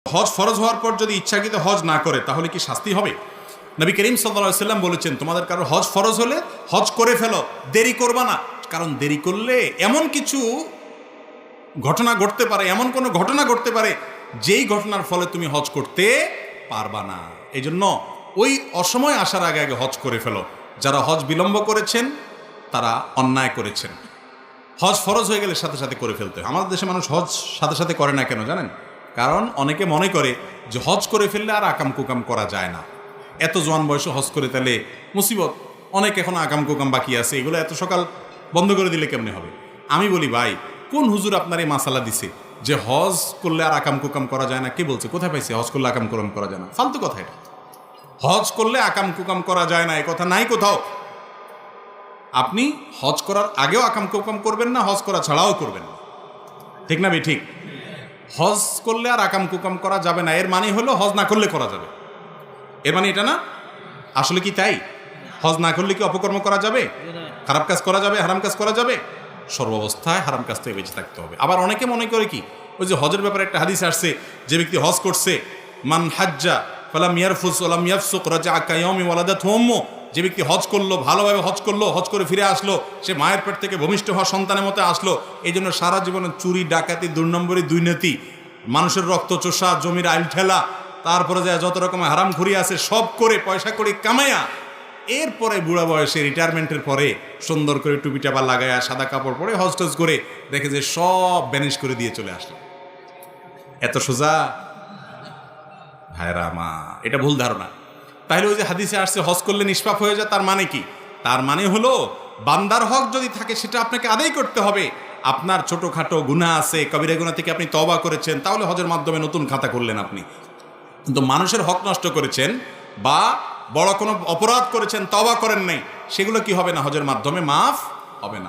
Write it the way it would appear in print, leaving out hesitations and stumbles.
হজ ফরজ হওয়ার পর যদি ইচ্ছাকৃত হজ না করে তাহলে কি শাস্তি হবে? নবী করিম সাল্লাল্লাহু আলাইহি ওয়াসাল্লাম বলেছেন, তোমাদের কারো হজ ফরজ হলে হজ করে ফেলো, দেরি করবা না। কারণ দেরি করলে এমন কিছু ঘটনা ঘটতে পারে, এমন কোনো ঘটনা ঘটতে পারে যেই ঘটনার ফলে তুমি হজ করতে পারবা না। এই জন্য ওই অসময় আসার আগে আগে হজ করে ফেলো। যারা হজ বিলম্ব করেছেন তারা অন্যায় করেছেন। হজ ফরজ হয়ে গেলে সাথে সাথে করে ফেলতে হয়। আমাদের দেশে মানুষ হজ সাথে সাথে করে না কেন জানেন? কারণ অনেকে মনে করে যে হজ করে ফেললে আর আকাম কুকাম করা যায় না। এত জোয়ান বয়সে হজ করে তাহলে মুসিবত, অনেক এখন আকাম কুকাম বাকি আছে, এগুলো এত সকাল বন্ধ করে দিলে কেমনে হবে? আমি বলি, ভাই কোন হুজুর আপনার এই মাসালা দিছে যে হজ করলে আর আকাম কুকাম করা যায় না? কে বলছে? কোথায় পাইছে হজ করলে আকাম কুকাম করা যায় না? ফালতু কথা এটা। হজ করলে আকাম কুকাম করা যায় না এ কথা নাই কোথাও। আপনি হজ করার আগেও আকাম কুকাম করবেন না, হজ করা ছাড়াও করবেন না, ঠিক না ভাই? ঠিক। হজ করলে আর আকাম কুকাম করা যাবে না এর মানে হলো হজ না করলে করা যাবে, এর মানে এটা না। আসলে কি তাই? হজ না করলে কি অপকর্ম করা যাবে, খারাপ কাজ করা যাবে, হারাম কাজ করা যাবে? সর্বাবস্থায় হারাম কাজ থেকে বেঁচে থাকতে হবে। আবার অনেকে মনে করে কি, ওই যে হজের ব্যাপারে একটা হাদিস আসছে, যে ব্যক্তি হজ করছে, মান হাজ্জা ফালাম ইয়ারফুস ওয়ালাম ইয়াফসুক রাজা কায়াউমি ওয়ালাদাতহু উম্মু, যে ব্যক্তি হজ করলো, ভালোভাবে হজ করলো, হজ করে ফিরে আসলো, সে মায়ের পেট থেকে ভূমিষ্ঠ হওয়া সন্তানের মতো আসলো। এই জন্য সারা জীবনে চুরি, ডাকাতি, দুর্নম্বরী, দুর্নীতি, মানুষের রক্ত চোষা, জমির আইল ঠেলা, তারপরে যে যত রকমের হারামখুরি আছে সব করে পয়সা করে কামাইয়া এরপরে বুড়া বয়সে রিটায়ারমেন্টের পরে সুন্দর করে টুপি টাপা লাগায়া সাদা কাপড় পরে হজ টজ করে দেখে যে সব ব্যানিশ করে দিয়ে চলে আসলো। এত সোজা? ভাইরা মা, এটা ভুল ধারণা। তাহলে ওই যে হাদিসে আসছে হজ করলে নিষ্পাপ হয়ে যায়, তার মানে কি? তার মানে হলো বান্দার হক যদি থাকে সেটা আপনাকে আদায় করতে হবে। আপনার ছোটোখাটো গুনাহ আছে, কবিরা গুনাহ থেকে আপনি তওবা করেছেন, তাহলে হজের মাধ্যমে নতুন খাতা করলেন আপনি। কিন্তু মানুষের হক নষ্ট করেছেন বা বড় কোনো অপরাধ করেছেন, তওবা করেন নাই, সেগুলো কি হবে না? হজের মাধ্যমে মাফ হবে না।